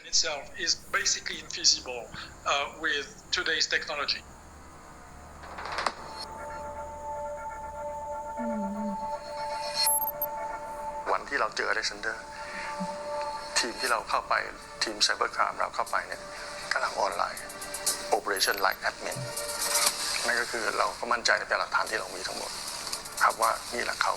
itself is basically infeasible with today's technology. วันที่เราเจอ Alexander ทีมที่เราเข้าไปทีม Cybercrime เราเข้าไปเนี่ยกำลังออนไลน์ Operation Like Admin นั่นก็คือเราก็มั่นใจในพยานหลักฐานที่เรามีทั้งหมดครับว่านี่แหละเขา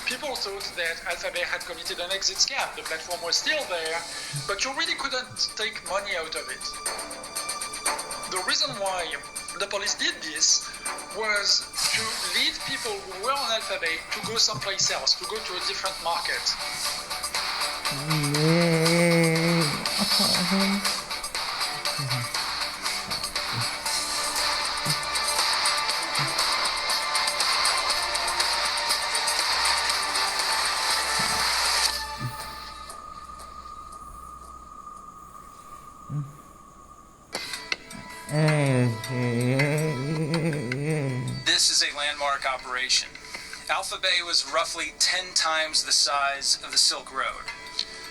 People thought that Alphabet had committed an exit scam. The platform was still there, but you really couldn't take money out of it. The reason why the police did this was to lead people who were on Alphabet to go someplace else, to go to a different market. This is a landmark operation. Alphabet was roughly 10 times the size of the Silk Road.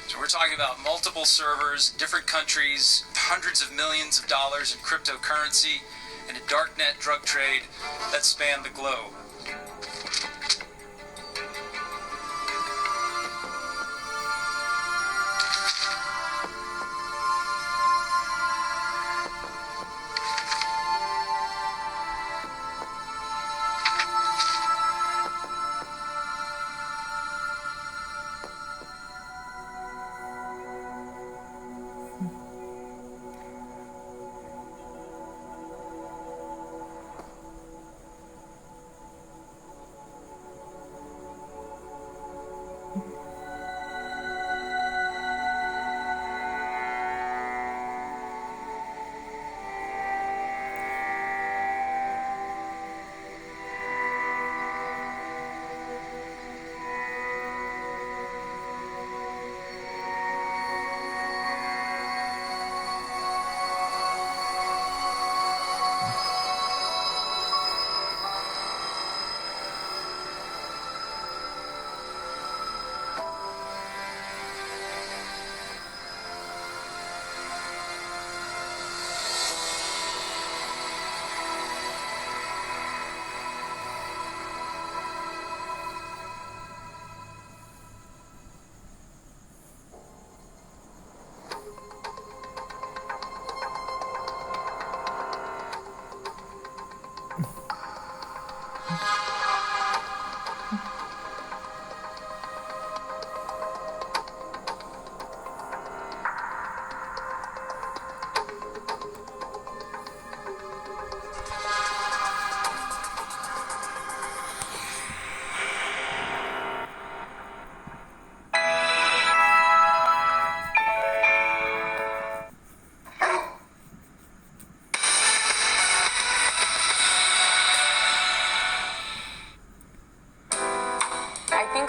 So we're talking about multiple servers, different countries, hundreds of millions of dollars in cryptocurrency, and a darknet drug trade that spanned the globe.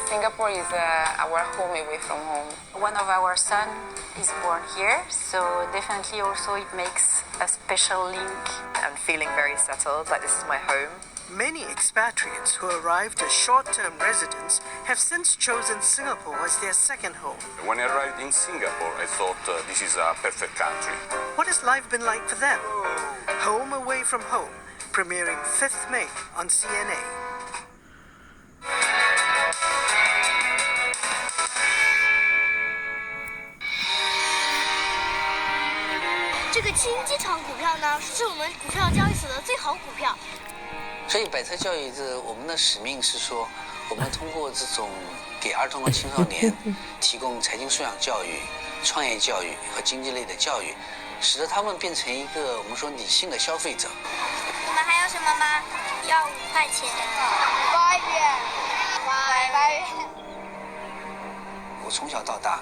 Singapore is our home away from home. One of our son is born here, so definitely also it makes a special link. I'm feeling very settled, like this is my home. Many expatriates who arrived as short-term residents have since chosen Singapore as their second home. When I arrived in Singapore, I thought this is a perfect country. What has life been like for them? Home Away from Home, premiering 5th May on CNA. 这个金鸡场股票呢，是我们股票交易所的最好股票。所以百特教育我们的使命是说，我们通过这种给儿童和青少年提供财经素养教育、创业教育和经济类的教育，使得他们变成一个我们说理性的消费者。你们还有什么吗？要5块钱。8元。8元。我从小到大，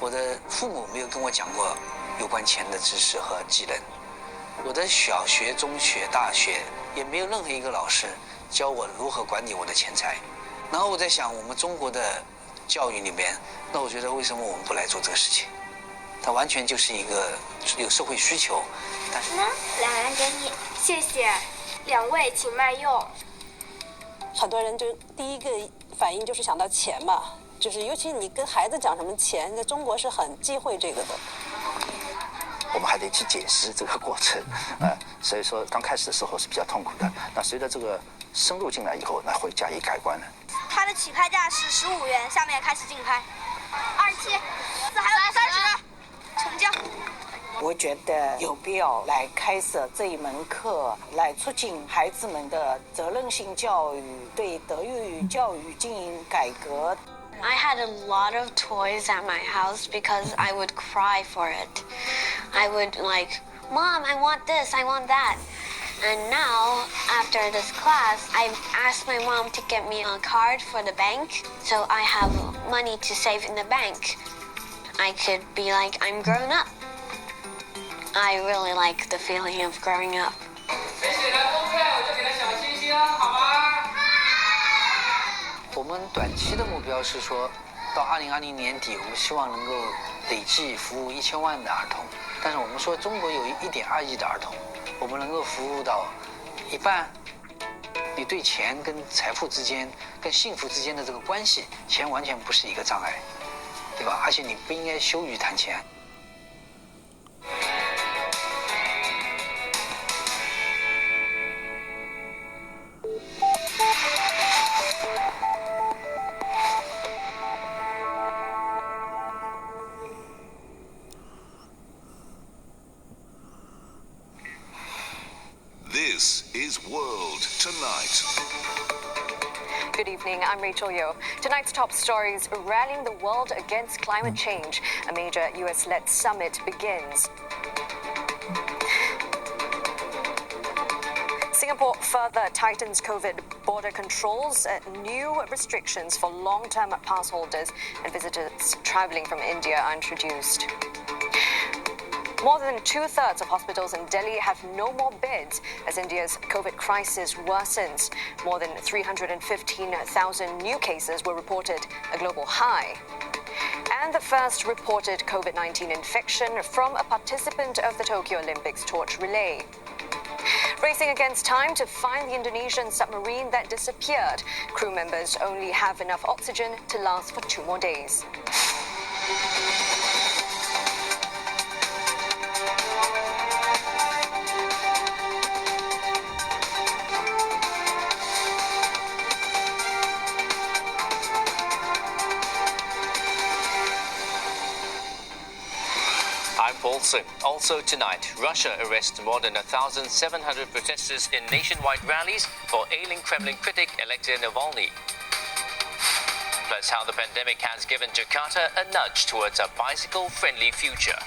我的父母没有跟我讲过有关钱的知识和技能。我的小学、中学、大学也没有任何一个老师教我如何管理我的钱财。然后我在想，我们中国的教育里面，那我觉得为什么我们不来做这个事情？它完全就是一个有社会需求，但是2人给你，谢谢，2位请慢用。很多人就第一个反应就是想到钱嘛，就是尤其你跟孩子讲什么钱，在中国是很忌讳这个的。我们还得去解释这个过程，所以说刚开始的时候是比较痛苦的。那随着这个深入进来以后，那会加以改观的。它的起拍价是15元，下面开始竞拍。27，还有30，成交。我觉得有必要来开设这一门课，来促进孩子们的责任性教育，对德育教育进行改革。I had a lot of toys at my house because I would cry for it. I would like, Mom, I want this, I want that. And now, after this class, I asked my mom to get me a card for the bank, so I have money to save in the bank. I could be like, I'm grown up. I really like the feeling of growing up. 我们短期的目标是说，到2020年底，我们希望能够累计服务1000万的儿童。但是我们说中国有1.2亿的儿童，我们能够服务到一半。你对钱跟财富之间、跟幸福之间的这个关系，钱完全不是一个障碍，对吧？而且你不应该羞于谈钱。This is World Tonight. Good evening, I'm Rachel Yeo. Tonight's top stories: rallying the world against climate change. A major US-led summit begins. Singapore further tightens COVID border controls. New restrictions for long-term pass holders and visitors traveling from India are introduced. More than 2/3 of hospitals in Delhi have no more beds as India's COVID crisis worsens. More than 315,000 new cases were reported, a global high. And the first reported COVID-19 infection from a participant of the Tokyo Olympics torch relay. Racing against time to find the Indonesian submarine that disappeared. Crew members only have enough oxygen to last for 2 more days. Also tonight, Russia arrests more than 1,700 protesters in nationwide rallies for ailing Kremlin critic Alexei Navalny. Plus how the pandemic has given Jakarta a nudge towards a bicycle-friendly future.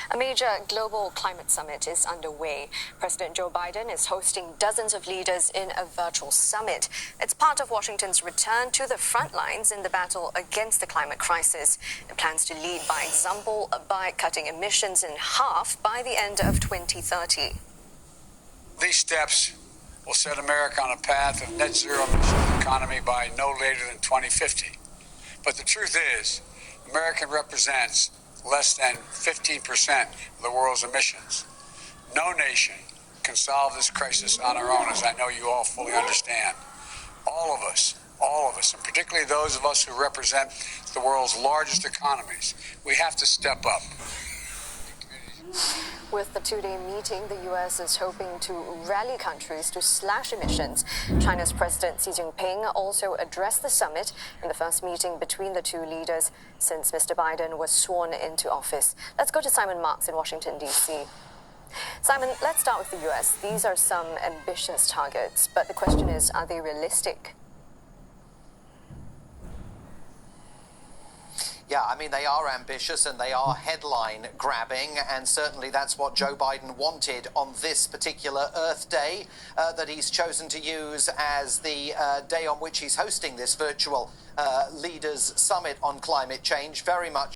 A major global climate summit is underway. President Joe Biden is hosting dozens of leaders in a virtual summit. It's part of Washington's return to the front lines in the battle against the climate crisis. It plans to lead by example by cutting emissions in half by the end of 2030. These steps will set America on a path of net zero emissions economy by no later than 2050. But the truth is, America represents less than 15% of the world's emissions. No nation can solve this crisis on our own, as I know you all fully understand. All of us, and particularly those of us who represent the world's largest economies, we have to step up. With the 2-day meeting, the U.S. is hoping to rally countries to slash emissions. China's President Xi Jinping also addressed the summit in the first meeting between the two leaders since Mr. Biden was sworn into office. Let's go to Simon Marks in Washington, D.C. Simon, let's start with the U.S. These are some ambitious targets, but the question is, are they realistic? Yeah, I mean, they are ambitious and they are headline grabbing, and certainly that's what Joe Biden wanted on this particular Earth Day that he's chosen to use as the day on which he's hosting this virtual Leaders Summit on climate change, very much